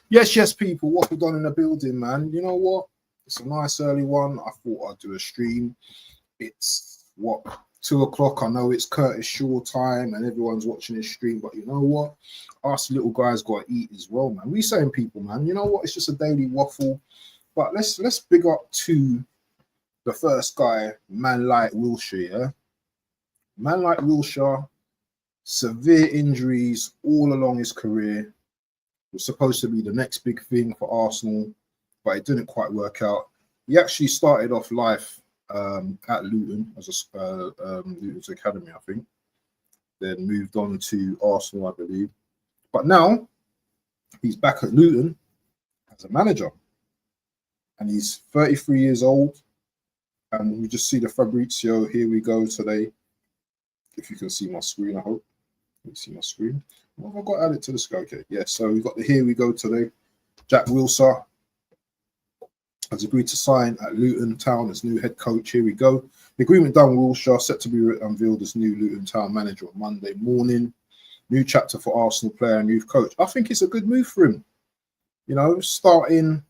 Yes, people. Waffle done in the building, man. You know what? It's a nice early one. I thought I'd do a stream. It's what, 2 o'clock. I know it's Curtis Shaw time and everyone's watching this stream, but you know what? Us little guys got to eat as well, man. We saying people, man. You know what? It's just a daily waffle. But let's big up to the first guy, man like Wilshire. Yeah? Man like Wilshire, severe injuries all along his career. Was supposed to be the next big thing for Arsenal, but it didn't quite work out. He actually started off life at Luton as a Luton's academy, I think. Then moved on to Arsenal, I believe. But now he's back at Luton as a manager, and he's 33 years old. And we just see the Fabrizio. Here we go today. If you can see my screen, I hope. Can you see my screen? What have I got added to the screen? Okay, yeah. So we've got the here we go today. Jack Wilshire has agreed to sign at Luton Town as new head coach. Here we go. The agreement done with Wilshire, set to be unveiled as new Luton Town manager on Monday morning. New chapter for Arsenal player and youth coach. I think it's a good move for him. You know, starting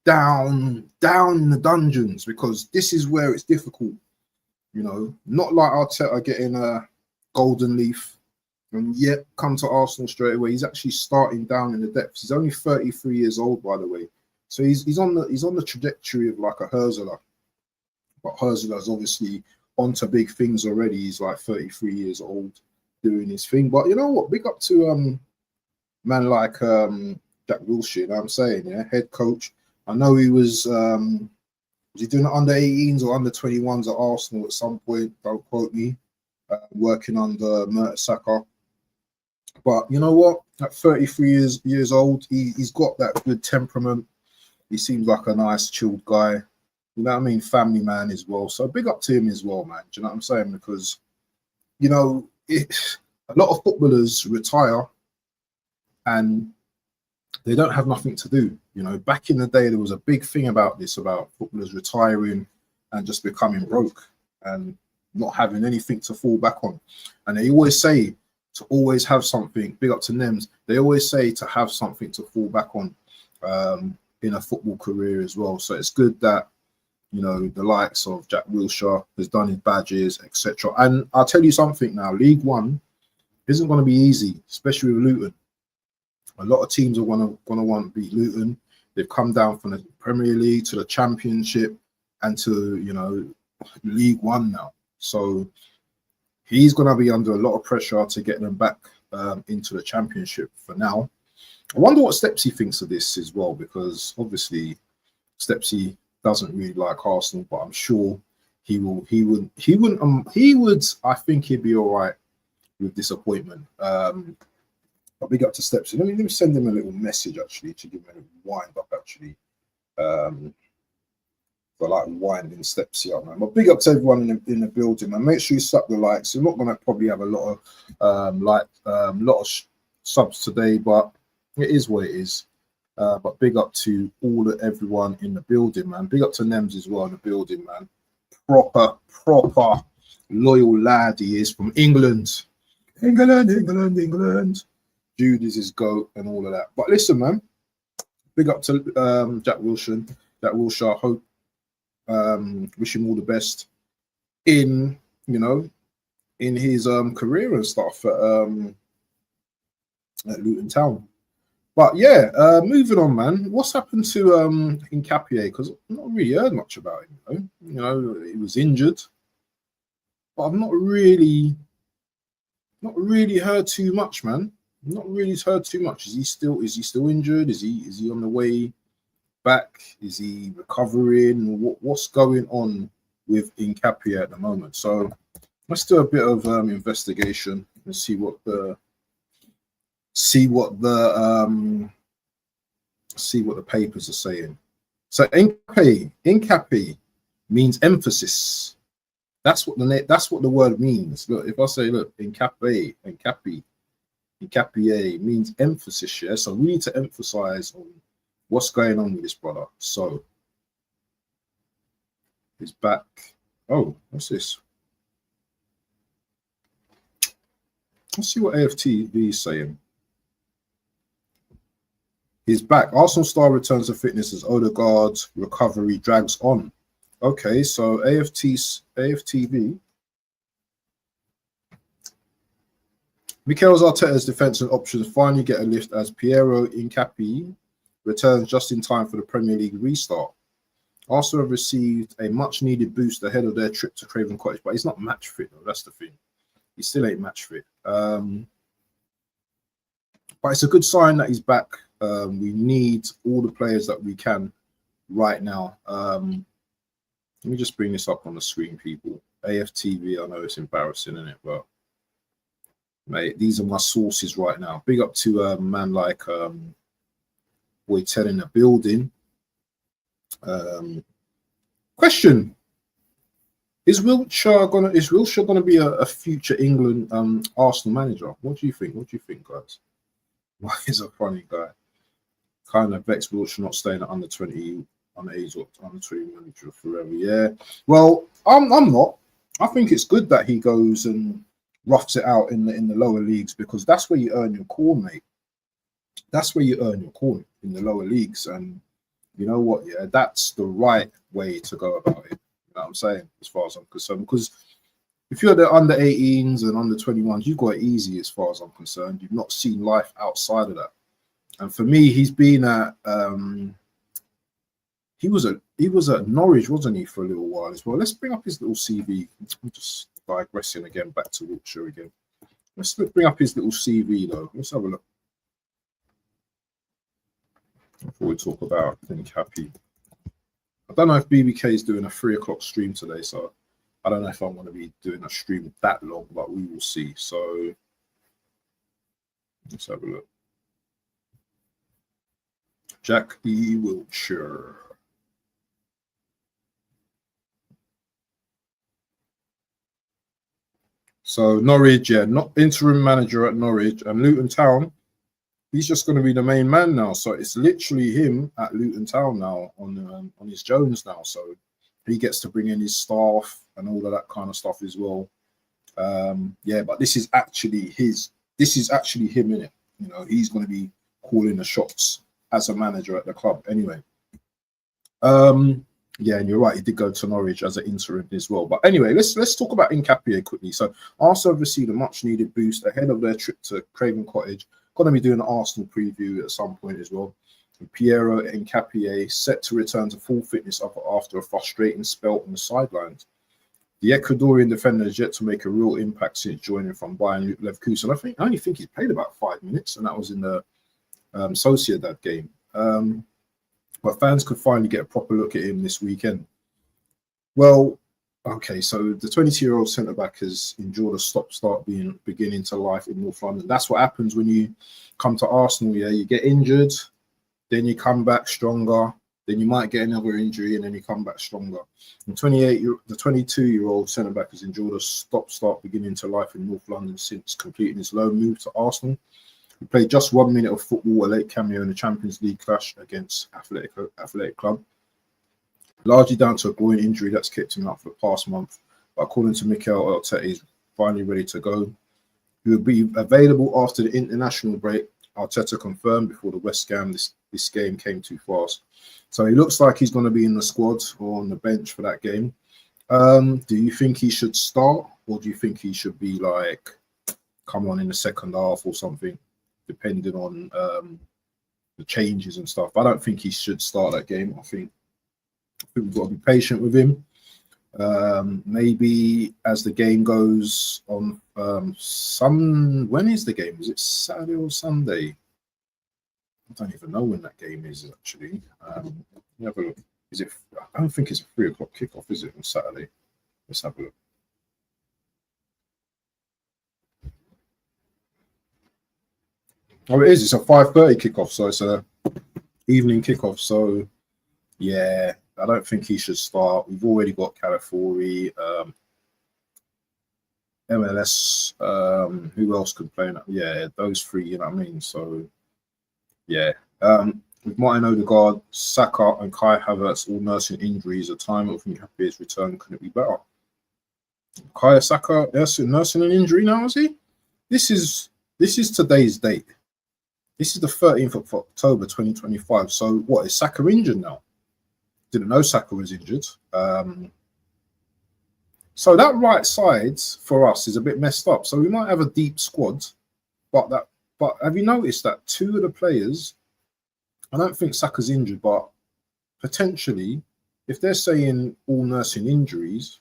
down in the dungeons, because this is where it's difficult. You know, not like Arteta getting a golden leaf and yet come to Arsenal straight away. He's actually starting down in the depths. He's only 33 years old, by the way. So he's on the trajectory of like a Hurzeler. But Hurzeler's obviously onto big things already. He's like 33 years old doing his thing. But you know what? Big up to man like Jack Wilshire, you know what I'm saying? Yeah, head coach. I know he was he doing it under 18s or under 21s at Arsenal at some point? Don't quote me. Working under Saka. But you know what? At 33 years old, he's got that good temperament. He seems like a nice, chilled guy. You know what I mean? Family man as well. So big up to him as well, man. Do you know what I'm saying? Because, you know, a lot of footballers retire and they don't have nothing to do. You know, back in the day, there was a big thing about this, about footballers retiring and just becoming broke and not having anything to fall back on. And they always say to always have something. Big up to Nems. They always say to have something to fall back on in a football career as well. So it's good that, you know, the likes of Jack Wilshire has done his badges, etc. And I'll tell you something now, League One isn't going to be easy, especially with Luton. A lot of teams are going to want to beat Luton. They've come down from the Premier League to the Championship and to, you know, League One now. So he's going to be under a lot of pressure to get them back into the Championship for now. I wonder what Stepsy thinks of this as well, because obviously Stepsy doesn't really like Arsenal, but I'm sure he would. I think he'd be all right with disappointment. But big up to Stepsy. Let me send him a little message actually to give him a little wind up actually. For like winding Stepsy up, man. But big up to everyone in the building, man. Make sure you slap the likes. We're not gonna probably have a lot of subs today, but it is what it is. But big up to everyone in the building, man. Big up to Nems as well in the building, man. Proper loyal lad he is from England. England. Jude is his goat and all of that. But listen, man. Big up to Jack Wilshire. Hope wish him all the best in, you know, in his career and stuff at Luton Town. But yeah, moving on, man. What's happened to Hincapie? Because I've not really heard much about him. You know, he was injured, but I've not really heard too much, man. Not really heard too much. Is he still injured? Is he on the way back? Is he recovering? What's going on with Hincapie at the moment? So let's do a bit of investigation and see what the papers are saying. So Hincapie means emphasis. That's what the word means. Look, if I say, look, Hincapie means emphasis. Yeah, so we need to emphasize on what's going on with this brother. So he's back. Oh, what's this? Let's see what AFTV is saying. He's back. Arsenal star returns to fitness as Odegaard's recovery drags on. Okay, so AFTV. Mikel Arteta's defensive options finally get a lift as Piero Hincapie returns just in time for the Premier League restart. Arsenal have received a much-needed boost ahead of their trip to Craven Cottage, but he's not match fit, though. That's the thing. He still ain't match fit. But it's a good sign that he's back. We need all the players that we can right now. Let me just bring this up on the screen, people. AFTV, I know it's embarrassing, isn't it? But, mate, these are my sources right now. Big up to a man like Boy Ted in the building. Question: Is Wilshire gonna be a future England Arsenal manager? What do you think? What do you think, guys? Why is a funny guy? Kind of vexed Wilshire not staying at under 20, underage or under 20 manager forever. Yeah. Well, I'm not. I think it's good that he goes and roughs it out in the lower leagues, because that's where you earn your corn, mate. That's where you earn your corn, in the lower leagues. And you know what? Yeah, that's the right way to go about it. You know what I'm saying? As far as I'm concerned, because if you're the under 18s and under 21s, you've got it easy as far as I'm concerned. You've not seen life outside of that. And for me, he's been at he was at Norwich, wasn't he, for a little while as well. Let's bring up his little CV. I'm just digressing again, back to Wilshire again. Let's bring up his little CV though. Let's have a look before we talk about Hincapie. I don't know if BBK is doing a 3 o'clock stream today, so I don't know if I'm going to be doing a stream that long, but we will see. So let's have a look. Jack E. Wilshire. So Norwich, yeah, not interim manager at Norwich, and Luton Town. He's just going to be the main man now. So it's literally him at Luton Town now on his Jones now. So he gets to bring in his staff and all of that kind of stuff as well. Yeah, but this is actually him in it. You know, he's going to be calling the shots as a manager at the club anyway. Yeah, and you're right, he did go to Norwich as an interim as well. But anyway, let's talk about Hincapie quickly. So Arsenal have received a much needed boost ahead of their trip to Craven Cottage. Going to be doing an Arsenal preview at some point as well. And Piero Hincapie set to return to full fitness after a frustrating spell on the sidelines. The Ecuadorian defender has yet to make a real impact since joining from Bayern Leverkusen. I only think he's played about 5 minutes, and that was in the Sociedad game. But fans could finally get a proper look at him this weekend. Well, okay, so the 22-year-old centre-back has endured a stop-start beginning to life in North London. That's what happens when you come to Arsenal, yeah? You get injured, then you come back stronger, then you might get another injury, and then you come back stronger. The 22-year-old centre-back has endured a stop-start beginning to life in North London since completing his loan move to Arsenal. He played just 1 minute of football, a late cameo in the Champions League clash against Athletic Club, largely down to a groin injury that's kept him out for the past month. But according to Mikel Arteta, he's finally ready to go. He will be available after the international break, Arteta confirmed before the West Ham. This game came too fast. So he looks like he's going to be in the squad or on the bench for that game. Do you think he should start, or do you think he should be like, come on in the second half or something, depending on the changes and stuff? I don't think he should start that game. I think we've got to be patient with him. Maybe as the game goes on, when is the game? Is it Saturday or Sunday? I don't even know when that game is actually. Let me have a look. Is it? I don't think it's a 3 o'clock kickoff, is it, on Saturday? Let's have a look. Oh, it is. It's a 5:30 kickoff, so it's a evening kickoff. So, yeah, I don't think he should start. We've already got Calafiori, MLS. Who else could play? Yeah, those three. You know what I mean? So, yeah. With Martin Odegaard, Saka, and Kai Havertz all nursing injuries, a time of Hincapie's return couldn't be better. Kai Saka nursing an injury now, is he? This is today's date. This is the 13th of October 2025. So what, is Saka injured now? Didn't know Saka was injured. So that right side for us is a bit messed up. So we might have a deep squad, but have you noticed that two of the players, I don't think Saka's injured, but potentially, if they're saying all nursing injuries,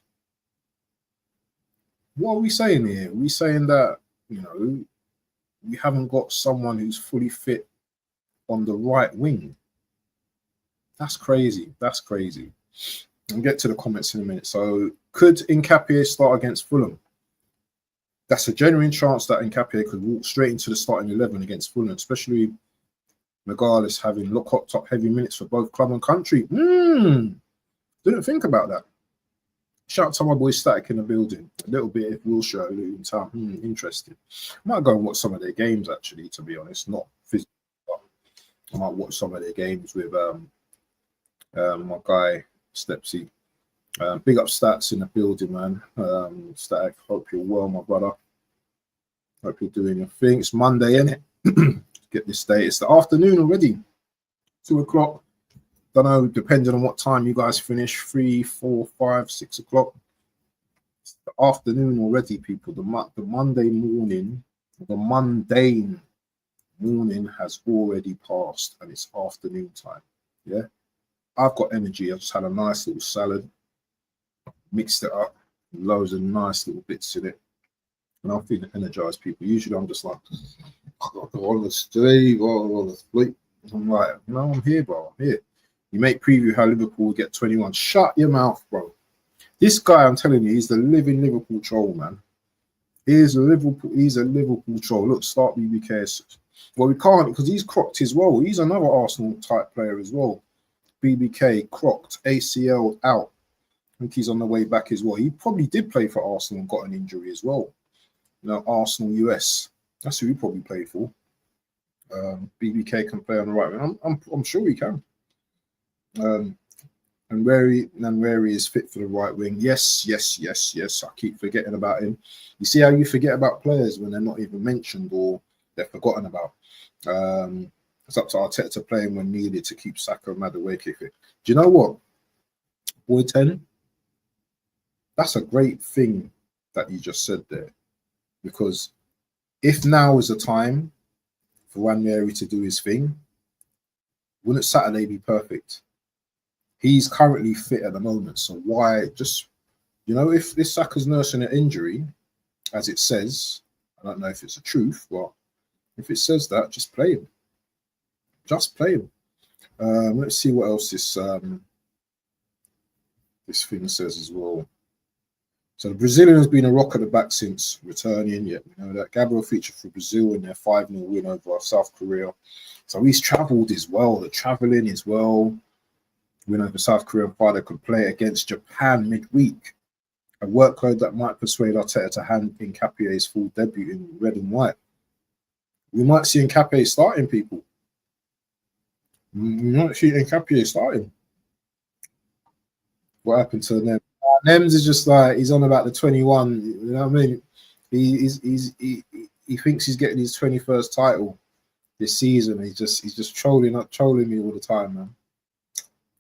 what are we saying here? Are we saying that, you know, we haven't got someone who's fully fit on the right wing? That's crazy. That's crazy. I'll get to the comments in a minute. So, could Hincapie start against Fulham? That's a genuine chance that Hincapie could walk straight into the starting 11 against Fulham, especially regardless having top heavy minutes for both club and country. Didn't think about that. Shout out to my boy Static in the building. A little bit of Wilshire, Luton Town. Interesting. I might go and watch some of their games, actually, to be honest. Not physically, but I might watch some of their games with my guy, Stepsy. Big up Stats in the building, man. Static, hope you're well, my brother. Hope you're doing your thing. It's Monday, innit? Get this day. It's the afternoon already. 2 o'clock. Don't know, depending on what time you guys finish. 3, 4, 5, 6 o'clock. It's the afternoon already, people. The Monday morning, the mundane morning has already passed, and it's afternoon time. Yeah, I've got energy. I just had a nice little salad, mixed it up, loads of nice little bits in it, and I'm feeling energized, people. Usually I'm just like, I got to go on the street, or the sleep. I'm like, no, I'm here, bro. I'm here. You make preview how Liverpool will get 21. Shut your mouth, bro. This guy, I'm telling you, he's the living Liverpool troll, man. He's a Liverpool troll. Look, start BBK. Well, we can't because he's crocked as well. He's another Arsenal type player as well. BBK crocked, ACL out. I think he's on the way back as well. He probably did play for Arsenal and got an injury as well. You know, Arsenal US. That's who he probably played for. BBK can play on the right wing. I'm sure he can. And Nwaneri is fit for the right wing. Yes. I keep forgetting about him. You see how you forget about players when they're not even mentioned or they're forgotten about. It's up to Arteta to play him when needed to keep Saka and Madueke fit. Do you know what, Boy 10? That's a great thing that you just said there, because if now is the time for Nwaneri to do his thing, wouldn't Saturday be perfect? He's currently fit at the moment, so why just, you know, if this Saka's nursing an injury, as it says, I don't know if it's the truth, but if it says that, just play him. Just play him. Let's see what else this thing says as well. So the Brazilian has been a rock at the back since returning. Yeah, you know that Gabriel featured for Brazil in their 5-0 win over South Korea. So he's travelled as well. The travelling as well. Win over South Korea and Friday, could play against Japan midweek. A workload that might persuade Arteta to hand Hincapie's full debut in red and white. We might see Hincapie starting, people. We might see Hincapie starting. What happened to them? Nems is just like, he's on about the 21. You know what I mean? He thinks he's getting his 21st title this season. He's just trolling me all the time, man.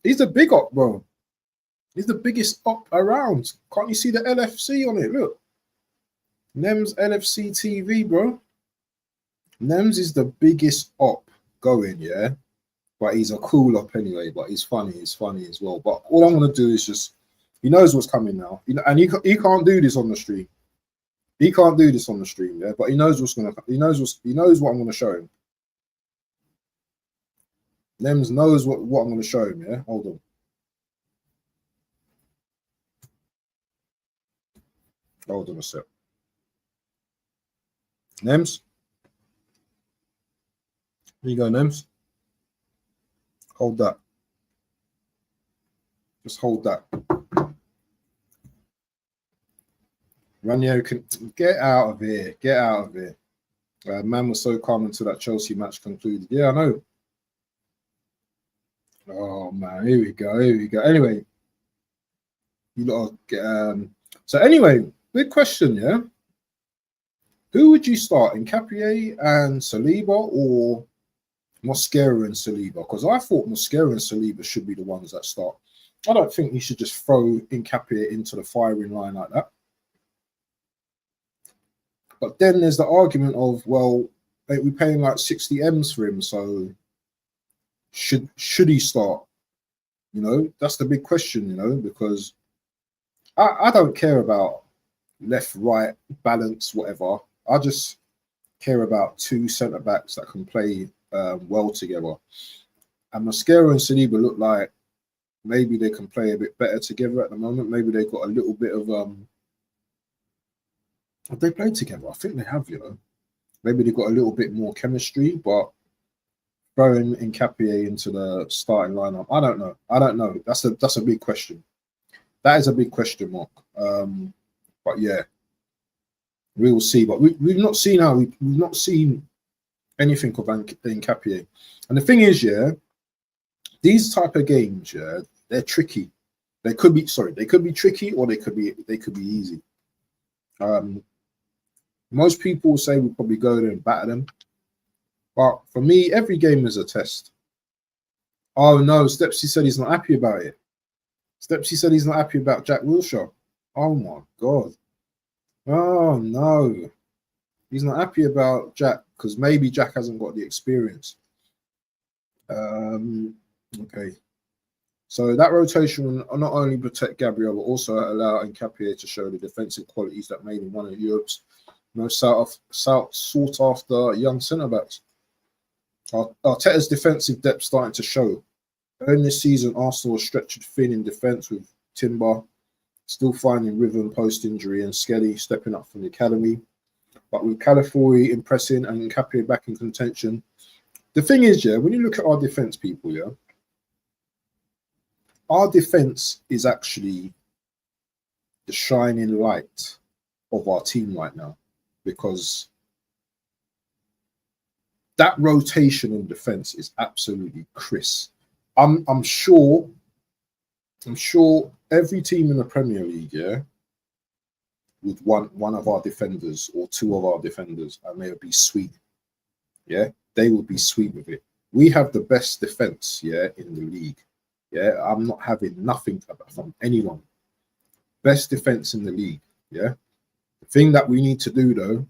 He's the big op, bro. He's the biggest op around. Can't you see the LFC on it? Look. Nems LFC TV, bro. Nems is the biggest op going, yeah? But he's a cool op anyway, but he's funny as well. But all I'm going to do is just, he knows what's coming now. And he can't do this on the stream. He can't do this on the stream, yeah? But he knows what's going to, he knows what I'm going to show him. Nems knows what I'm going to show him, yeah? Hold on. Hold on a sec. Nems? Here you go, Nems. Hold that. Just hold that. Ranieri can get out of here. Get out of here. Man was so calm until that Chelsea match concluded. Yeah, I know. Oh man, here we go. Anyway, you lot get so anyway, big question, yeah. Who would you start, Hincapie and Saliba or Mosquera and Saliba, because I thought Mosquera and Saliba should be the ones that start. I don't think you should just throw Hincapie into the firing line like that. But then there's the argument of, well, we're paying like 60 M's for him, so should he start? You know, that's the big question, you know, because I don't care about left, right, balance, whatever. I just care about two centre-backs that can play well together. And Mosquera and Saliba look like maybe they can play a bit better together at the moment. Maybe they've got a little bit of... have they played together? I think they have, you know. Maybe they've got a little bit more chemistry, but throwing Hincapie into the starting lineup, I don't know. I don't know. That's a big question. That is a big question mark. But yeah, we will see. But we've not seen we've not seen anything of Hincapie. And the thing is, yeah, these type of games, yeah, they're tricky. They could be tricky, or they could be easy. Most people say we'll probably go there and batter them. But for me, every game is a test. Oh no, Stepsy said he's not happy about it. Stepsy said he's not happy about Jack Wilshire. Oh my God. Oh no. He's not happy about Jack because maybe Jack hasn't got the experience. Okay. So that rotation will not only protect Gabriel, but also allow Hincapie to show the defensive qualities that made him one of Europe's most sought after young centre-backs. Arteta's defensive depth starting to show. Early this season, Arsenal was stretched thin in defence with Timber still finding rhythm post-injury and Skelly stepping up from the academy. But with Calafiori impressing and Hincapie back in contention, the thing is, yeah, when you look at our defence, people, yeah, our defence is actually the shining light of our team right now, because that rotation in defence is absolutely crisp. I'm sure every team in the Premier League, yeah, would want one of our defenders or two of our defenders, and they would be sweet. Yeah, they would be sweet with it. We have the best defence, yeah, in the league. Yeah, I'm not having nothing from anyone. Best defence in the league. Yeah. The thing that we need to do though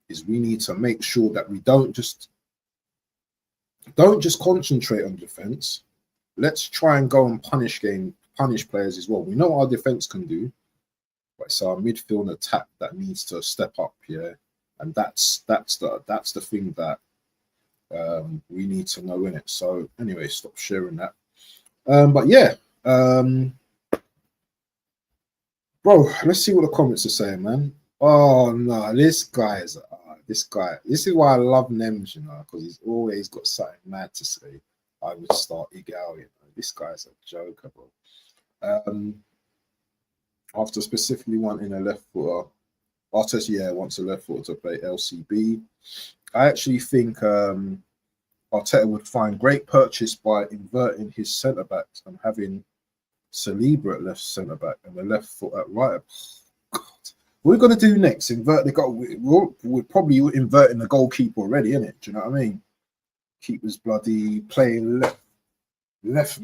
is we need to make sure that we don't just concentrate on defence. Let's try and go and punish players as well. We know what our defence can do, but it's our midfield and attack that needs to step up, yeah. And that's the thing that we need to know in it. So anyway, stop sharing that. But yeah, bro, let's see what the comments are saying, man. Oh no, this guy. This is why I love Nems, you know, because he's always got something mad to say. I would start Igal, you know. This guy's a joker, bro. After specifically wanting a left footer, Arteta, wants a left footer to play LCB. I actually think Arteta would find great purchase by inverting his centre backs and having Saliba at left centre back and the left foot at right. God. What we're going to do next? Invert the goal. We're probably inverting the goalkeeper already, isn't it? Do you know what I mean? Keeper's bloody playing left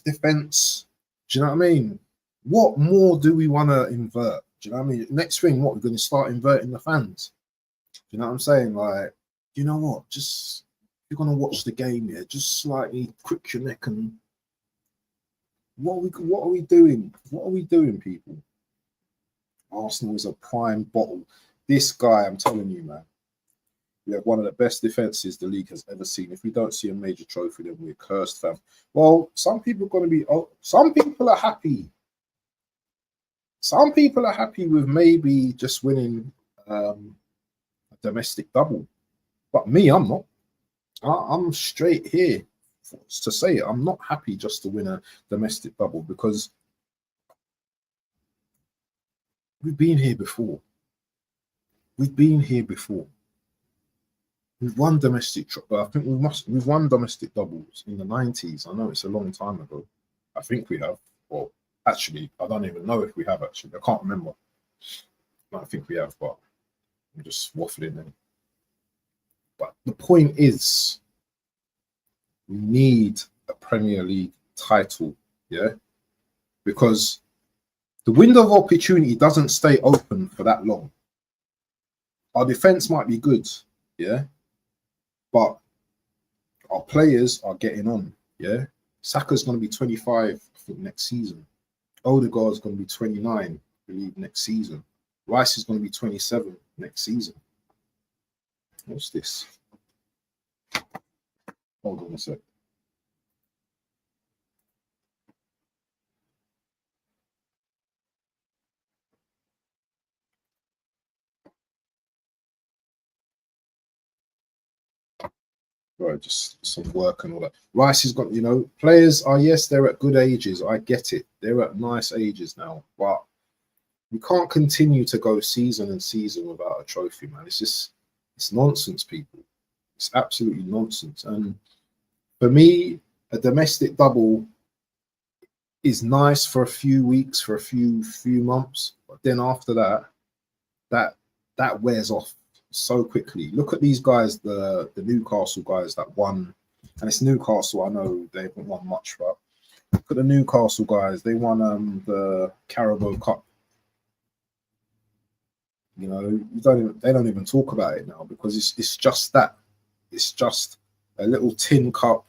defence. Do you know what I mean? What more do we want to invert? Do you know what I mean? Next thing, what, we're going to start inverting the fans? Do you know what I'm saying? Like, you know what? Just, you're going to watch the game here, just slightly quick your neck and what are we doing? What are we doing, people? Arsenal is a prime bottle. This guy, I'm telling you, man, we have one of the best defenses the league has ever seen. If we don't see a major trophy, then we're cursed, fam. Well, some people are going to be, some people are happy. Some people are happy with maybe just winning a domestic double. But me, I'm not. I'm straight here to say it. I'm not happy just to win a domestic double because we've been here before. We've been here before. We've won domestic. I think we've won domestic doubles in the 90s. I know it's a long time ago. I think we have. Well, actually, I don't even know if we have. Actually, I can't remember. I think we have, but I'm just waffling in. But the point is, we need a Premier League title, yeah? Because the window of opportunity doesn't stay open for that long. Our defense might be good, yeah? But our players are getting on, yeah? Saka's going to be 25, I think, next season. Odegaard's going to be 29, I believe, next season. Rice is going to be 27 next season. What's this? Hold on a sec. Right, just some work and all that. Rice has got, you know, players are, yes, they're at good ages. I get it. They're at nice ages now. But we can't continue to go season and season without a trophy, man. It's just, it's nonsense, people. It's absolutely nonsense. And for me, a domestic double is nice for a few weeks, for a few months. But then after that, that wears off so quickly. Look at these guys, the Newcastle guys that won, and it's Newcastle. I know they haven't won much, but look at the Newcastle guys. They won the Carabao Cup. You know, they don't even talk about it now because it's just that. It's just a little tin cup.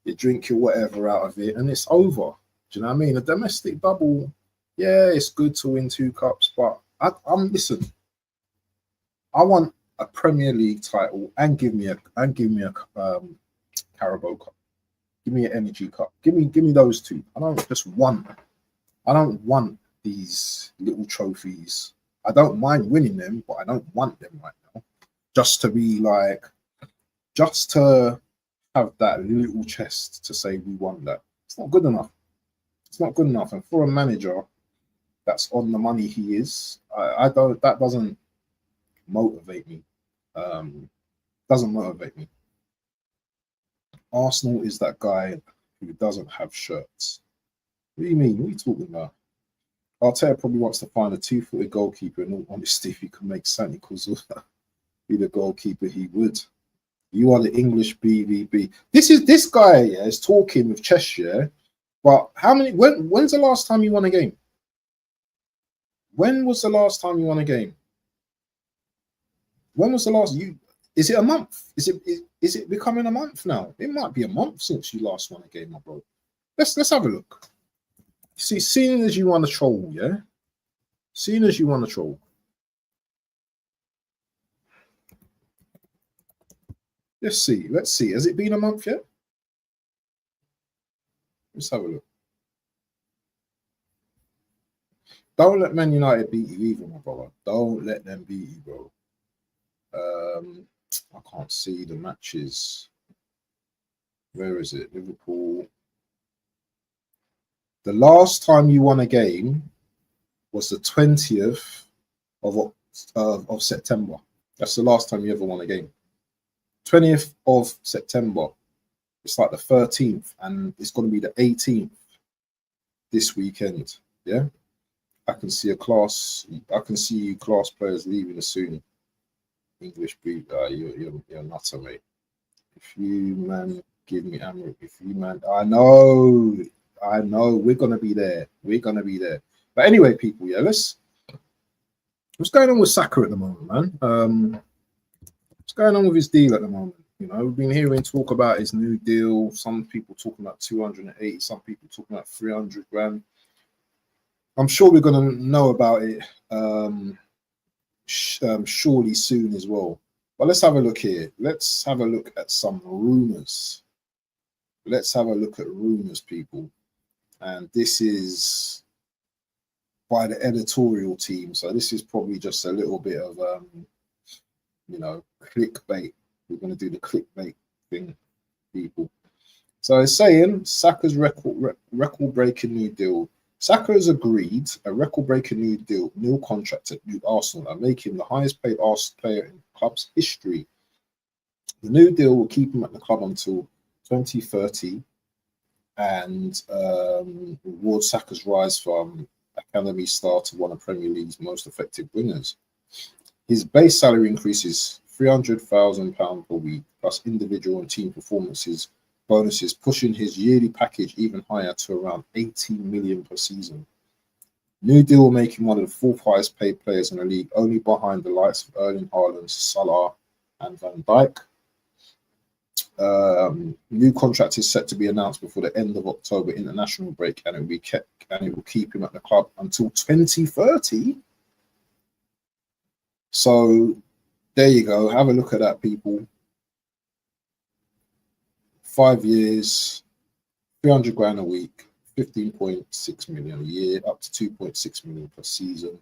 You drink your whatever out of it, and it's over. Do you know what I mean? A domestic double, yeah, it's good to win 2 cups, but I'm listen. I want a Premier League title and give me a Carabao Cup. Give me an Energy Cup. Give me those 2. I don't want these little trophies. I don't mind winning them, but I don't want them right now. Just to be like, just to have that little chest to say we won that. It's not good enough. It's not good enough. And for a manager that's on the money he is, that doesn't motivate me. Doesn't motivate me. Arsenal is that guy who doesn't have shirts. What do you mean? What are you talking about? Arteta probably wants to find a 2-footed goalkeeper, and all honesty, if he could make Santi Cazorla be the goalkeeper, he would. You are the English BVB. This guy, yeah, is talking with Cheshire, but how many? When's the last time you won a game? When was the last time you won a game? When was the last is it a month? Is it becoming a month now? It might be a month since you last won a game, my bro. Let's have a look. See, seeing as you want to troll, yeah? Seeing as you want to troll. Let's see. Has it been a month yet? Let's have a look. Don't let Man United beat you either, my brother. Don't let them beat you, bro. I can't see the matches. Where is it? Liverpool. The last time you won a game was the 20th of September. That's the last time you ever won a game. 20th of September. It's like the 13th, and it's going to be the 18th this weekend. Yeah, I can see class players leaving soon. English beat you're nuts, mate. If you man give me ammo, if you man, I know we're gonna be there. But anyway, people, yeah, what's going on with Saka at the moment, man? What's going on with his deal at the moment? You know, we've been hearing talk about his new deal. Some people talking about 280, some people talking about 300 grand. I'm sure we're gonna know about it surely soon as well. But let's have a look here. Let's have a look at some rumors. Let's have a look at rumors, people. And this is by the editorial team. So this is probably just a little bit of, clickbait. We're going to do the clickbait thing, people. So it's saying Saka's record-breaking new deal. Saka has agreed a record-breaking new contract at Arsenal and make him the highest-paid Arsenal player in the club's history. The new deal will keep him at the club until 2030 and reward Saka's rise from academy star to one of Premier League's most effective wingers. His base salary increases £300,000 per week, plus individual and team performances bonuses, pushing his yearly package even higher to around 18 million per season. New deal will make him one of the fourth highest paid players in the league, only behind the likes of Erling Haaland, Salah, and Van Dijk. New contract is set to be announced before the end of October international break, and it will keep him at the club until 2030. So there you go. Have a look at that, people. 5 years, 300 grand a week, 15.6 million a year, up to 2.6 million per season,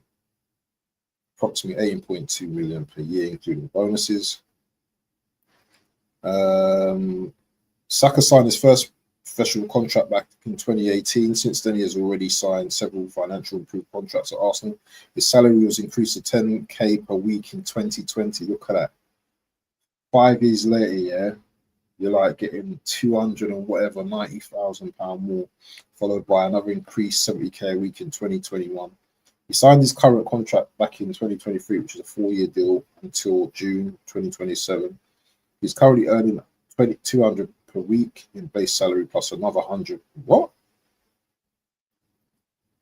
approximately 18.2 million per year, including bonuses. Saka signed his first professional contract back in 2018. Since then, he has already signed several financial improved contracts at Arsenal. His salary was increased to 10k per week in 2020. Look at that. 5 years later, yeah, you're like getting 200 and whatever, £90,000 more, followed by another increased 70k a week in 2021. He signed his current contract back in 2023, which is a 4-year deal until June 2027. He's currently earning 200 per week in base salary plus another 100. What?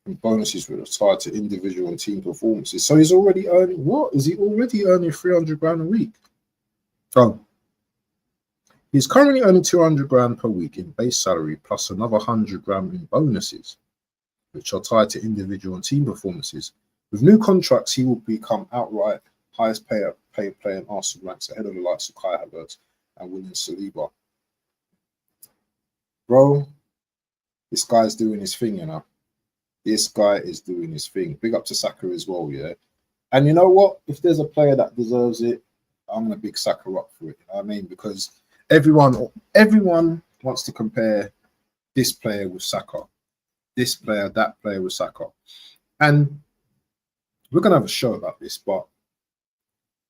And bonuses were tied to individual and team performances. So he's already earning what? Is he already earning 300 grand a week? Oh. He's currently earning 200 grand per week in base salary plus another 100 grand in bonuses, which are tied to individual and team performances. With new contracts, he will become outright highest paid player in Arsenal ranks, ahead of the likes of Kai Havertz and William Saliba. Bro, this guy's doing his thing, you know. This guy is doing his thing. Big up to Saka as well, yeah. And you know what? If there's a player that deserves it, I'm gonna big Saka up for it. You know what I mean? Because everyone wants to compare this player with Saka, this player, that player with Saka. And we're gonna have a show about this, but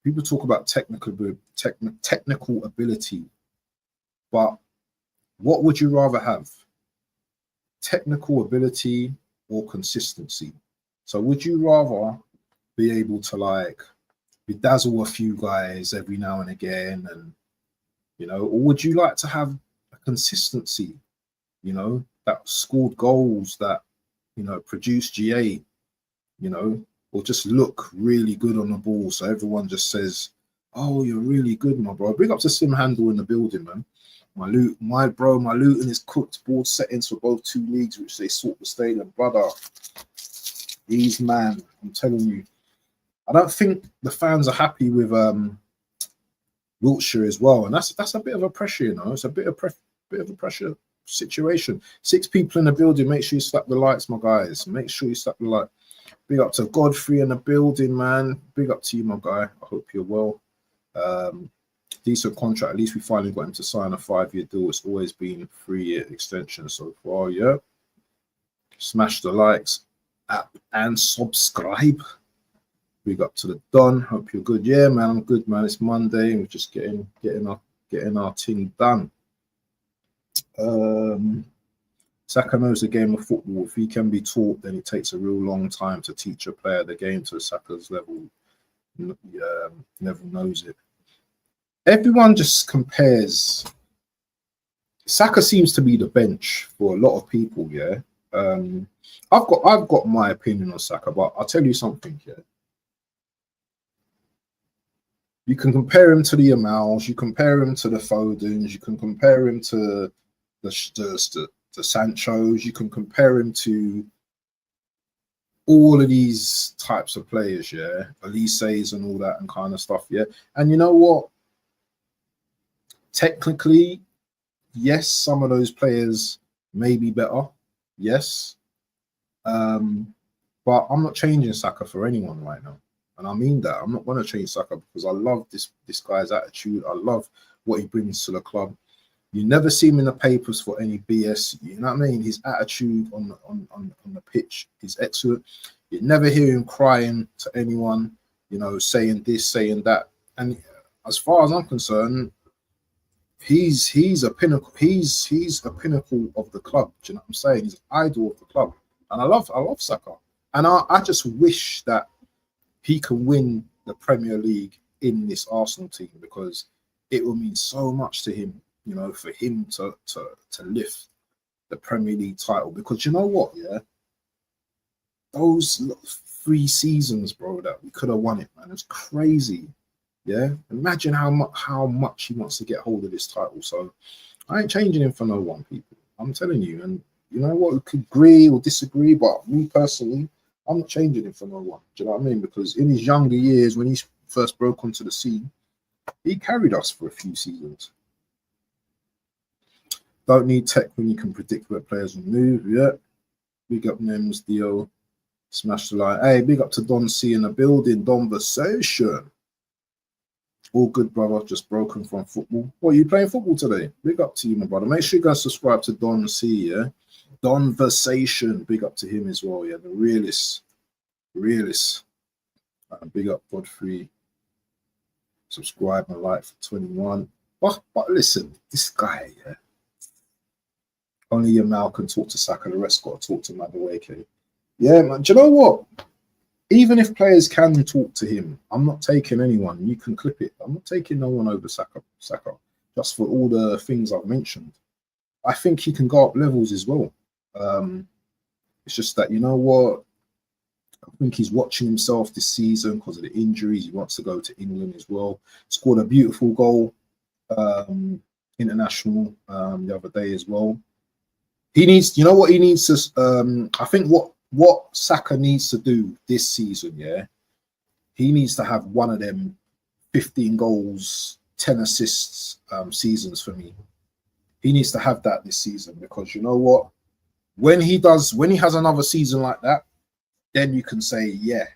people talk about technical ability, but what would you rather have? Technical ability or consistency? So would you rather be able to like bedazzle a few guys every now and again, and you know, or would you like to have a consistency, you know, that scored goals, that, you know, produced GA, you know, or just look really good on the ball so everyone just says, oh, you're really good, my bro. Big up to Sim Handle in the building, my Luton is cooked. Board settings for both two leagues, which they sort the stadium, brother. These man, I'm telling you, I don't think the fans are happy with Wilshire as well, and that's a bit of a pressure, you know. It's a bit of a pressure situation. 6 people in the building. Make sure you slap the lights, my guys. Make sure you slap the light. Big up to Godfrey in the building, man. Big up to you, my guy. I hope you're well. Decent contract. At least we finally got him to sign a 5-year deal. It's always been a 3-year extension so far. Yeah. Smash the likes, app, and subscribe. Big up to the Don. Hope you're good. Yeah, man, I'm good, man. It's Monday and we're just getting our thing done. Saka knows the game of football. If he can be taught, then it takes a real long time to teach a player the game to Saka's level. Never knows it. Everyone just compares. Saka seems to be the bench for a lot of people. Yeah, I've got my opinion on Saka, but I'll tell you something. Yeah, you can compare him to the Amals, you compare him to the Fodens, you can compare him to the Sanchos, you can compare him to all of these types of players, yeah, Elise's and all that and kind of stuff, yeah. And you know what? Technically, yes, some of those players may be better, yes. But I'm not changing Saka for anyone right now. And I mean that. I'm not going to change Saka because I love this guy's attitude. I love what he brings to the club. You never see him in the papers for any BS. You know what I mean? His attitude on the pitch is excellent. You never hear him crying to anyone, you know, saying this, saying that. And as far as I'm concerned, he's a pinnacle. He's a pinnacle of the club. Do you know what I'm saying? He's an idol of the club. And I love Saka. And I just wish that he can win the Premier League in this Arsenal team, because it will mean so much to him, you know, for him to lift the Premier League title. Because you know what, yeah, those 3 seasons, bro, that we could have won it, man, it's crazy. Yeah, imagine how much he wants to get hold of this title. So I ain't changing him for no one, people. I'm telling you. And you know what, we could agree or disagree, but me personally, I'm not changing him for no one. Do you know what I mean? Because in his younger years, when he first broke onto the scene, he carried us for a few seasons. Don't need tech when you can predict where players will move. Yeah. Big up Nems, Dio. Smash the line. Hey, big up to Don C in the building. Conversation. All good, brother. Just broken from football. What, are you playing football today? Big up to you, my brother. Make sure you guys subscribe to Don C, yeah? Conversation. Big up to him as well, yeah? The realist. Big up Godfrey. Subscribe and like for 21. But listen, this guy, yeah? Only your Mal can talk to Saka. The rest got to talk to Madueke. Yeah, man. Do you know what? Even if players can talk to him, I'm not taking anyone. You can clip it. I'm not taking no one over Saka, just for all the things I've mentioned. I think he can go up levels as well. It's just that, you know what? I think he's watching himself this season because of the injuries. He wants to go to England as well. Scored a beautiful goal, international, the other day as well. He needs, you know what he needs to, I think what Saka needs to do this season, yeah, he needs to have one of them 15 goals, 10 assists seasons for me. He needs to have that this season, because you know what? When he has another season like that, then you can say, yeah,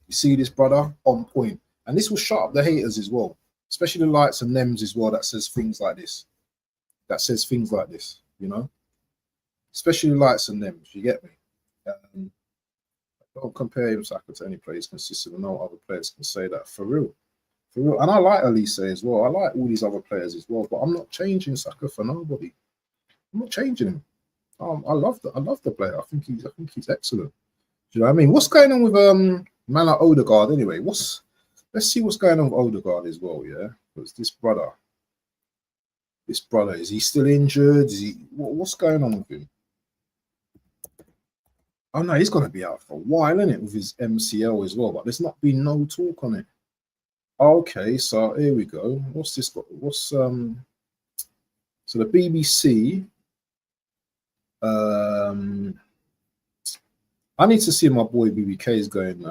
you see this brother on point. And this will shut up the haters as well, especially the likes of Nems as well, that says things like this. You know? Especially the likes of Nems, you get me? Don't compare him, Saka, to any players consistent, and no other players can say that, for real. And I like Elise as well. I like all these other players as well, but I'm not changing Saka for nobody. I'm not changing him. I love the player. I think he's excellent. Do you know what I mean? What's going on with man like Odegaard anyway? Let's see what's going on with Odegaard as well, yeah? Because this brother, is he still injured? What's going on with him? Oh no, he's gonna be out for a while, isn't it, with his MCL as well? But there's not been no talk on it. Okay, so here we go. What's this got? So the BBC. I need to see my boy BBK is going.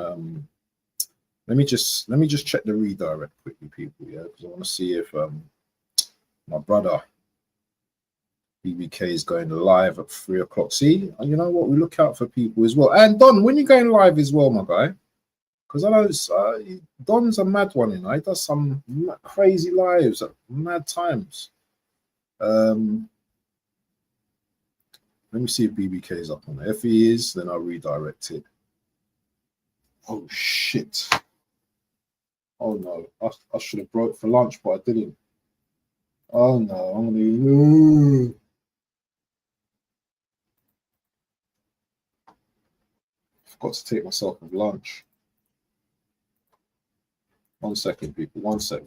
Let me just check the redirect quickly, people. Yeah, because I want to see if my brother BBK is going live at 3 o'clock. See, you know what? We look out for people as well. And Don, when you going live as well, my guy? Because I know Don's a mad one, you know. He does some crazy lives at mad times. Let me see if BBK is up on there. If he is, then I'll redirect it. Oh, shit. Oh, no. I should have broke for lunch, but I didn't. Oh, no. I'm going to... Forgot to take myself a lunch. 1 second, people. One sec.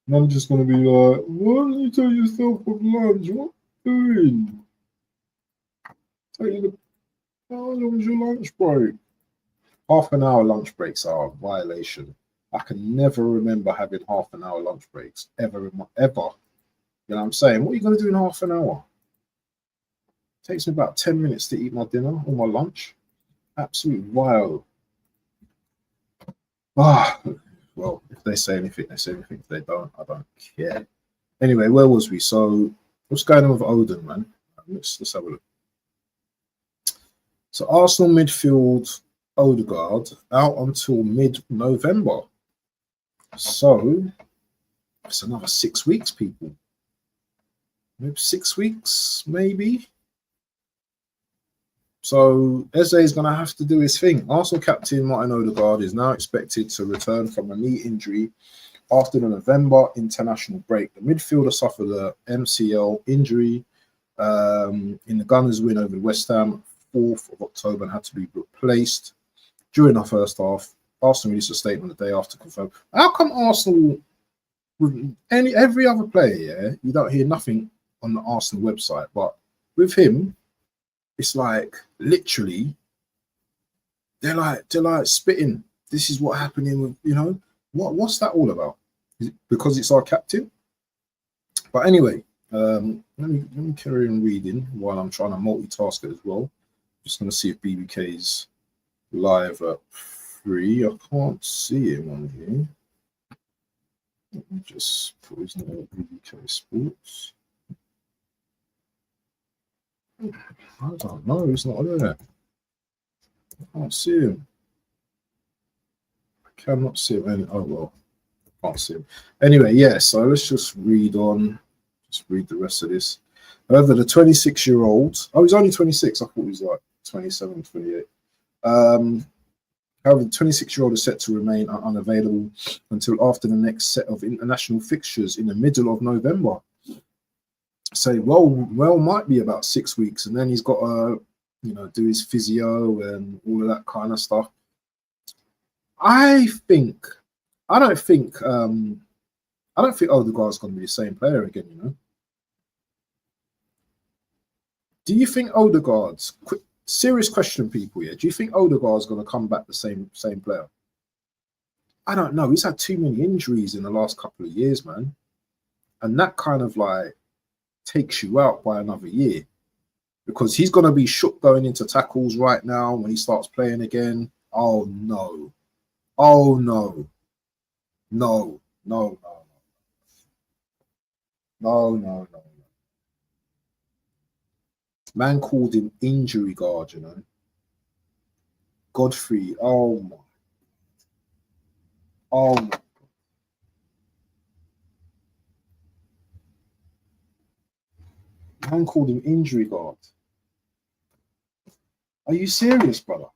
And I'm just going to be like, why don't you tell yourself of lunch? What are you doing? How long was your lunch break? Half an hour lunch breaks are a violation. I can never remember having half an hour lunch breaks, ever. You know what I'm saying? What are you going to do in half an hour? It takes me about 10 minutes to eat my dinner or my lunch. Absolute vile. Well, if they say anything, they say anything. If they don't, I don't care. Anyway, where was we? So, what's going on with Odin, man? Let's have a look. So, Arsenal midfield Odegaard out until mid-November. So, it's another 6 weeks, people. Maybe 6 weeks, maybe. So Eze is going to have to do his thing. Arsenal captain Martin Odegaard is now expected to return from a knee injury after the November international break. The midfielder suffered a MCL injury in the Gunners' win over West Ham 4th of October and had to be replaced during the first half Arsenal released a statement the day after confirmed. How come Arsenal, with every other player, yeah, you don't hear nothing on the Arsenal website, but with him, it's like literally they're like spitting. This is what happening with, you know, what's that all about? Is it because it's our captain? But anyway, let me carry on reading while I'm trying to multitask it as well. Just going to see if BBK's live at 3. I can't see him on here. Let me just put his name BBK Sports. I don't know, he's not there. I can't see him. I cannot see him. Oh well, I can't see him. Anyway, yeah, so let's just read on. Just read the rest of this. However, the 26-year-old, he's only 26. I thought he was like 27, 28. However, the 26-year-old is set to remain unavailable until after the next set of international fixtures in the middle of November. Say, well, might be about 6 weeks, and then he's got to, you know, do his physio and all of that kind of stuff. I don't think Odegaard's going to be the same player again. You know, do you think Odegaard's serious question, people? Yeah, do you think Odegaard's going to come back the same player? I don't know. He's had too many injuries in the last couple of years, man, and that kind of like takes you out by another year, because he's going to be shook going into tackles right now when he starts playing again. Oh no. No. Man called him injury guard, you know. Godfrey, oh my. Man called him injury guard. Are you serious, brother?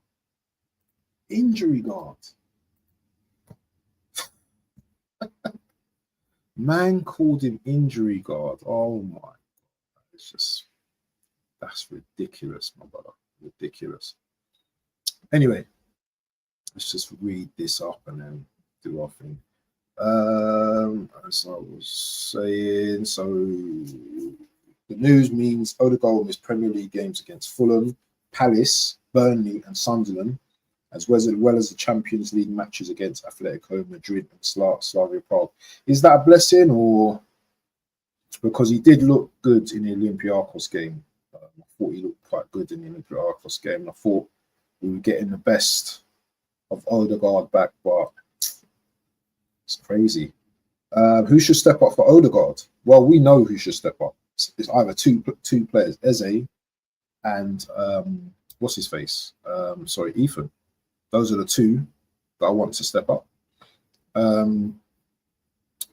Injury guard. Man called him injury guard. Oh my God. That's ridiculous, my brother. Ridiculous. Anyway, let's just read this up and then do our thing. As I was saying, so the news means Odegaard will miss Premier League games against Fulham, Palace, Burnley and Sunderland, as well as the Champions League matches against Atletico Madrid and Slavia Prague. Is that a blessing, or because he did look good in the Olympiacos game? I thought he looked quite good in the Olympiacos game. And I thought we were getting the best of Odegaard back, but it's crazy. Who should step up for Odegaard? Well, we know who should step up. It's either two players, Eze and what's his face? Ethan. Those are the two that I want to step up. The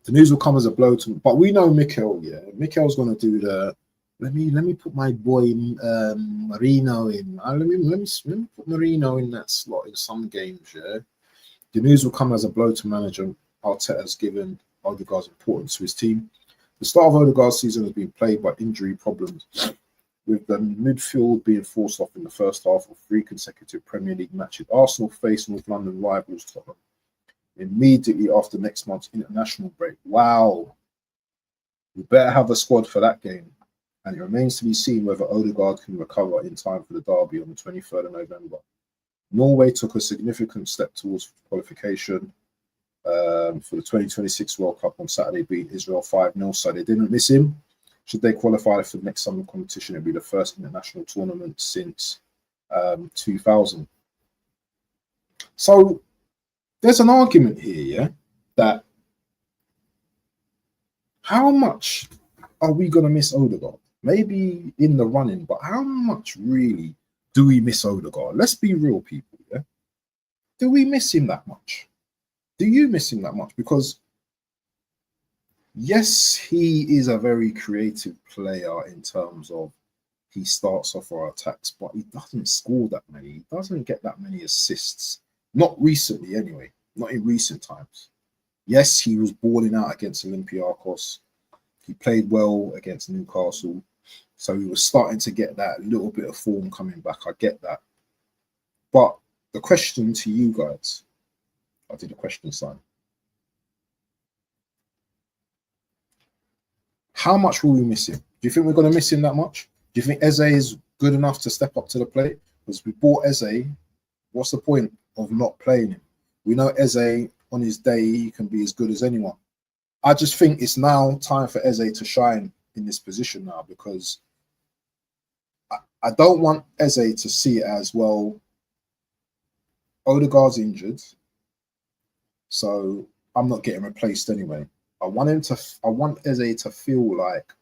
news will come as a blow to, but we know Mikel. Yeah, Mikel's going to do the. Let me put my boy Marino in. Let me put Marino in that slot in some games. Yeah, the news will come as a blow to manager Arteta's given Odegaard's importance to his team. The start of Odegaard's season has been plagued by injury problems, with the midfield being forced off in the first half of 3 consecutive Premier League matches. Arsenal face North London rivals Tottenham immediately after next month's international break. Wow. We better have a squad for that game. And it remains to be seen whether Odegaard can recover in time for the derby on the 23rd of November. Norway took a significant step towards qualification for the 2026 World Cup on Saturday, beating Israel 5-0, so they didn't miss him. Should they qualify for the next summer competition, it'll be the first international tournament since 2000. So there's an argument here, yeah, that how much are we going to miss Odegaard? Maybe in the running, but how much really do we miss Odegaard? Let's be real, people, yeah? Do we miss him that much? Do you miss him that much? Because yes, he is a very creative player in terms of he starts off our attacks, but he doesn't score that many. He doesn't get that many assists. Not recently, anyway. Not in recent times. Yes, he was balling out against Olympiacos. He played well against Newcastle. So he was starting to get that little bit of form coming back. I get that. But the question to you guys, I did a question sign. How much will we miss him? Do you think we're going to miss him that much? Do you think Eze is good enough to step up to the plate? Because we bought Eze. What's the point of not playing him? We know Eze on his day, he can be as good as anyone. I just think it's now time for Eze to shine in this position now, because I don't want Eze to see it as, well, Odegaard's injured, so I'm not getting replaced anyway. I want Eze to feel like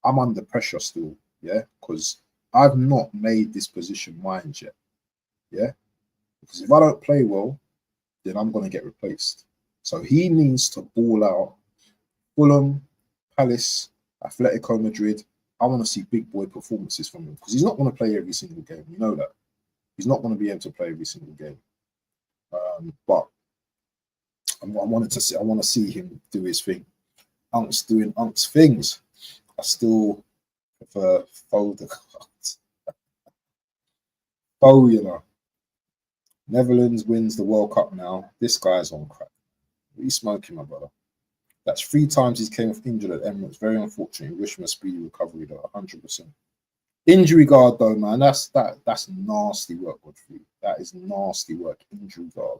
I'm under pressure still, yeah, because I've not made this position mine yet, yeah, because if I don't play well, then I'm going to get replaced. So he needs to ball out. Fulham, Palace, Atletico Madrid, I want to see big boy performances from him, because he's not going to play every single game. You know that. He's not going to be able to play every single game. But I want to see him do his thing. Unk's doing Unk's things. I still prefer Odegaard. Oh, you know. Netherlands wins the World Cup now. This guy's on crack. What are you smoking, my brother? That's 3 times he's came off injured at Emirates. Very unfortunate. Wish him a speedy recovery, though. 100%. Injury guard, though, man. That's nasty work, Godfrey. That is nasty work. Injury guard.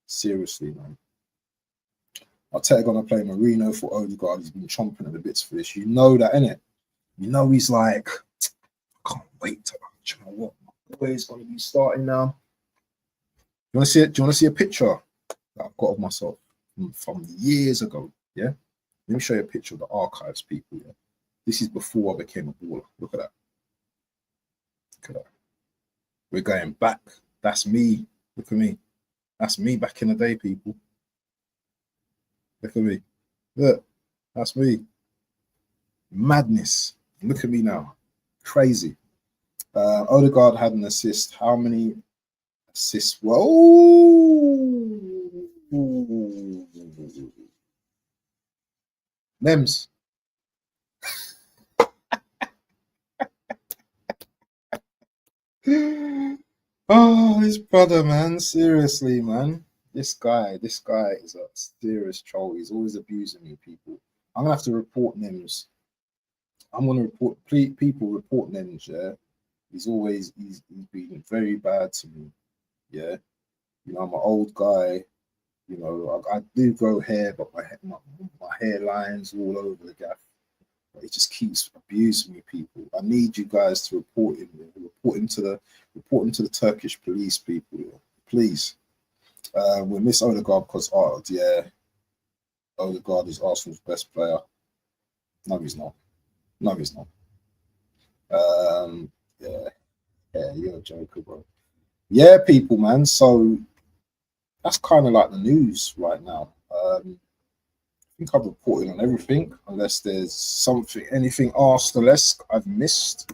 Seriously, man. Arteta gonna play Marino for Odegaard. He's been chomping at the bits for this. You know that, innit? You know he's like, I can't wait to. Do you know what? My boy is gonna be starting now. You want to see it? Do you want to see a picture that I've got of myself from years ago? Yeah. Let me show you a picture of the archives, people. Yeah. This is before I became a baller. Look at that. Look at that. We're going back. That's me. Look at me. That's me back in the day, people. Look at me. Look. That's me. Madness. Look at me now. Crazy. Odegaard had an assist. How many assists? Whoa. Nems. Oh, this brother, man. Seriously, man. This guy is a serious troll. He's always abusing me, people. I'm gonna have to report Nems. I'm gonna report people report Nems, yeah. He's been very bad to me. Yeah. You know, I'm an old guy. You know, I do grow hair, but my hairline's all over the gaff. But it just keeps abusing me, people. I need you guys to report him. Report him to the Turkish police, people. Please. We miss Odegaard because Odegaard is Arsenal's best player. No, he's not. No, he's not. Yeah, you're a joker, bro. Yeah, people, man. So that's kind of like the news right now. I think I've reported on everything, unless there's anything Arsenal-esque I've missed.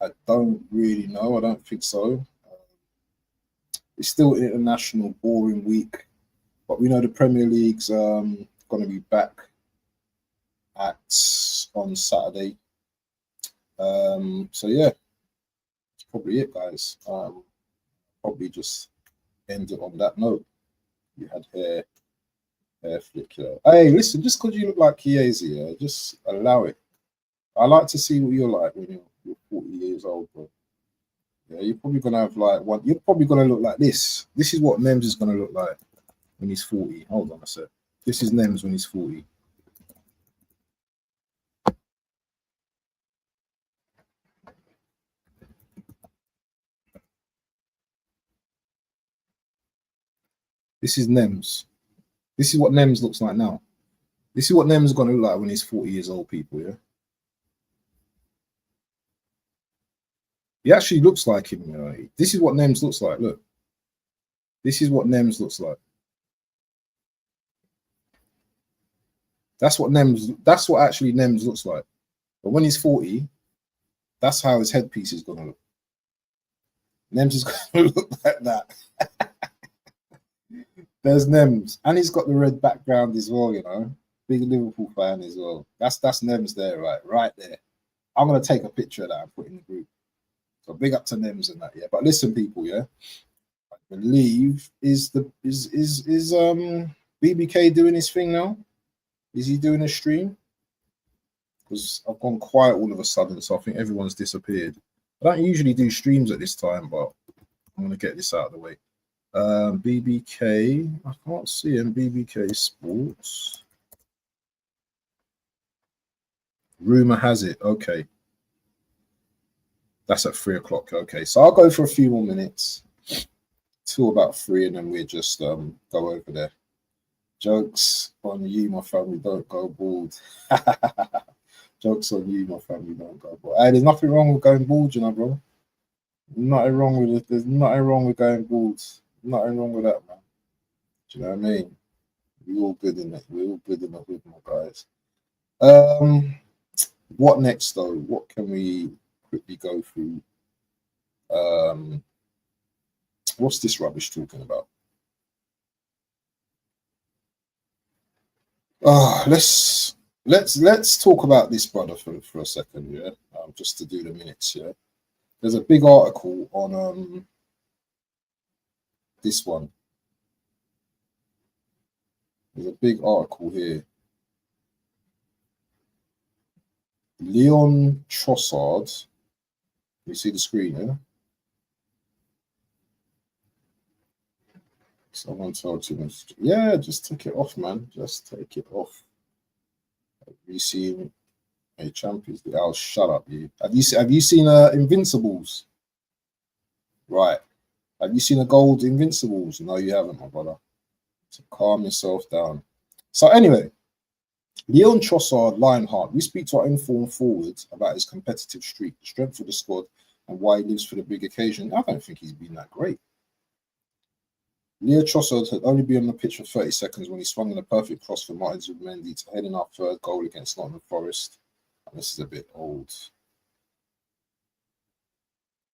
I don't really know. I don't think so. It's still an international boring week, but we know the Premier League's going to be back on Saturday. So yeah, that's probably it, guys. Probably just end it on that note. You had hair flick. Hey, listen, just because you look like Chiesi, just allow it. I like to see what you're like when you're 40 years old, bro. Yeah, you're probably gonna have like one. You're probably gonna look like this. This is what Nems is gonna look like when he's 40. Hold on a sec. This is Nems when he's 40. This is Nems. This is what Nems looks like now. This is what Nems is gonna look like when he's 40 years old, people. Yeah. He actually looks like him. You know? This is what Nems looks like. Look. This is what Nems looks like. That's what actually Nems looks like. But when he's 40, that's how his headpiece is gonna look. Nems is gonna look like that. There's Nems. And he's got the red background as well, you know. Big Liverpool fan as well. That's Nems there, right there. I'm gonna take a picture of that and put it in the group. So big up to Nems and that, yeah. But listen, people, yeah. I believe is BBK doing his thing now? Is he doing a stream? Because I've gone quiet all of a sudden, so I think everyone's disappeared. I don't usually do streams at this time, but I'm gonna get this out of the way. BBK, I can't see him. BBK Sports. Rumor has it. Okay. That's at 3 o'clock. Okay. So I'll go for a few more minutes till about 3, and then we'll just go over there. Jokes on you, my family, don't go bald. Jokes on you, my family, don't go bald. Hey, there's nothing wrong with going bald, you know, bro. Nothing wrong with it. There's nothing wrong with going bald. Nothing wrong with that, man. Do you know what I mean? We're all good in it. We're all good in the hood, my guys. What next, though? What can we quickly go through? What's this rubbish talking about? Let's talk about this brother for a second, yeah. Just to do the minutes, yeah. There's a big article on this one. There's a big article here. Leon Trossard. You see the screen, yeah? Someone told you, yeah, just take it off, man. Just take it off. Have you seen a Champions League? Oh, shut up, you. Have you seen Invincibles? Right. Have you seen a gold Invincibles? No, you haven't, my brother. So calm yourself down. So anyway, Leon Trossard, Lionheart. We speak to our informed forward about his competitive streak, the strength of the squad, and why he lives for the big occasion. I don't think he's been that great. Leo Trossard had only been on the pitch for 30 seconds when he swung in a perfect cross for Martin Zubimendi to head in our third goal against Nottingham Forest. And this is a bit old.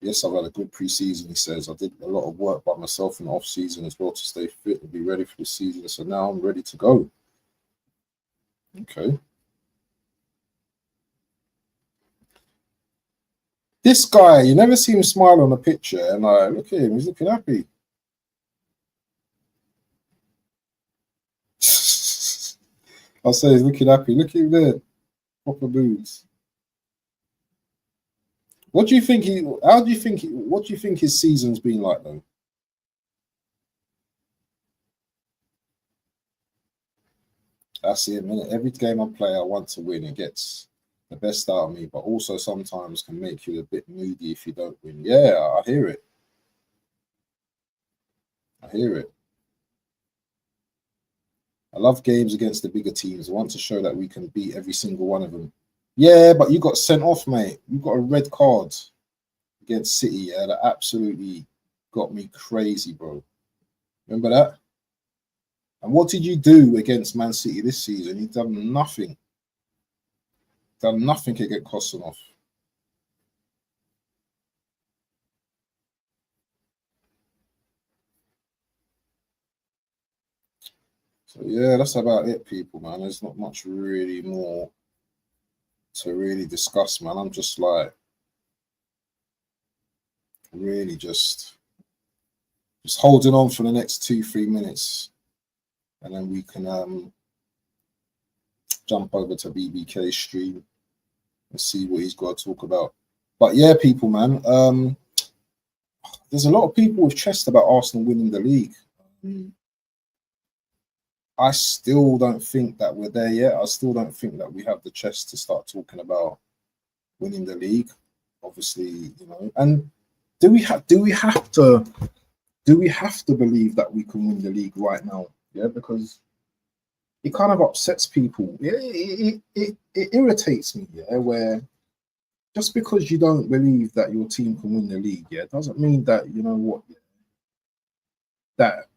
Yes, I've had a good pre-season, he says. I did a lot of work by myself in the off-season as well to stay fit and be ready for the season. So now I'm ready to go. Okay. This guy, you never see him smile on a picture, and look at him, he's looking happy. I'll say he's looking happy. Look at him there. Proper boots. What do you think what do you think his season's been like though? That's it, man. Every game I play, I want to win. It gets the best out of me, but also sometimes can make you a bit moody if you don't win. Yeah, I hear it. I hear it. I love games against the bigger teams. I want to show that we can beat every single one of them. Yeah, but you got sent off, mate. You got a red card against City. Yeah, that absolutely got me crazy, bro. Remember that? And what did you do against Man City this season? You've done nothing. Done nothing to get Kosanov. So yeah, that's about it, people, man. There's not much really more to really discuss, man. I'm just like really just holding on for the next 2-3 minutes, and then we can jump over to BBK's stream and see what he's got to talk about. But yeah, people, man, there's a lot of people with chest about Arsenal winning the league. I still don't think that we're there yet. I still don't think that we have the chest to start talking about winning the league. Obviously, you know. And do we have to believe that we can win the league right now? Yeah, because it kind of upsets people. It irritates me. Yeah, where just because you don't believe that your team can win the league, yeah, doesn't mean that you know what that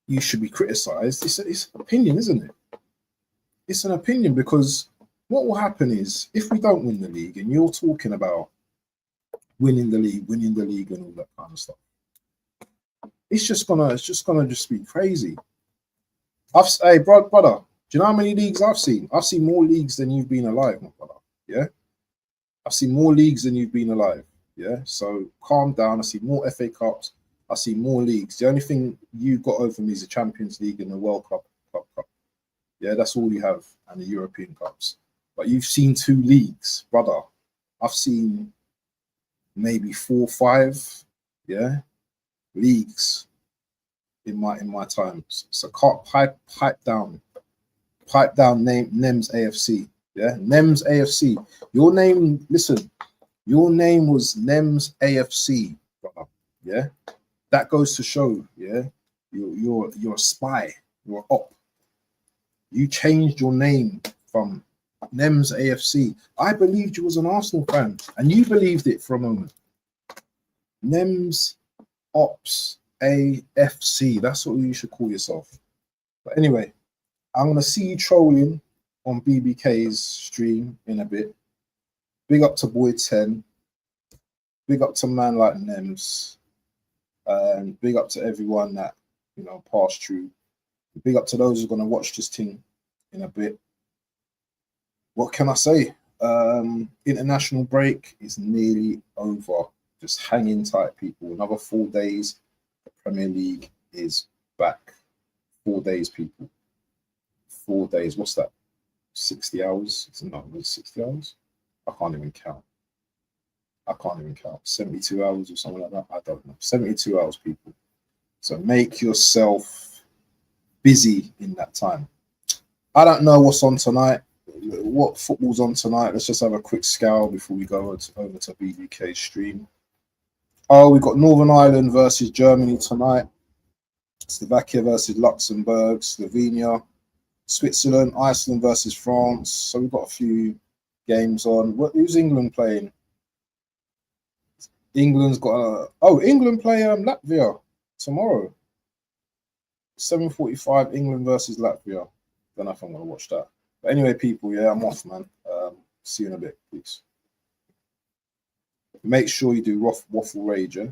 you should be criticized. It's an opinion, isn't it? It's an opinion, because what will happen is if we don't win the league and you're talking about winning the league and all that kind of stuff, it's just gonna be crazy. Hey, brother, do you know how many leagues I've seen? I've seen more leagues than you've been alive, my brother. Yeah, I've seen more leagues than you've been alive. Yeah, so calm down. I see more FA Cups. I see more leagues. The only thing you got over me is the Champions League and the World Cup. Yeah, that's all you have, and the European Cups. But you've seen 2 leagues, brother. I've seen maybe 4, 5, yeah, leagues in my times. So pipe down, Nems AFC. Yeah, Nems AFC. Your name, listen, your name was Nems AFC, brother. Yeah, that goes to show. Yeah, you're a spy. You're up. You changed your name from Nems AFC. I believed you was an Arsenal fan, and you believed it for a moment. Nems Ops AFC. That's what you should call yourself. But anyway, I'm gonna see you trolling on BBK's stream in a bit. Big up to Boy 10. Big up to man like Nems. And big up to everyone that, you know, passed through. Big up to those who are going to watch this thing in a bit. What can I say? International break is nearly over. Just hang in tight, people. Another 4 days. The Premier League is back. 4 days, people. 4 days. What's that? 60 hours? It's not really 60 hours. I can't even count. 72 hours or something like that. I don't know. 72 hours, people. So make yourself busy in that time. I don't know what's on tonight. What football's on tonight? Let's just have a quick scour before we go over to BBK's stream. Oh, we've got Northern Ireland versus Germany tonight. Slovakia versus Luxembourg. Slovenia. Switzerland. Iceland versus France. So we've got a few games on. Who's England playing? England's got England play Latvia tomorrow. 7:45 England versus Latvia. Don't know if I'm gonna watch that. But anyway, people, yeah, I'm off, man. See you in a bit, please. Make sure you do Waffle Rage, yeah?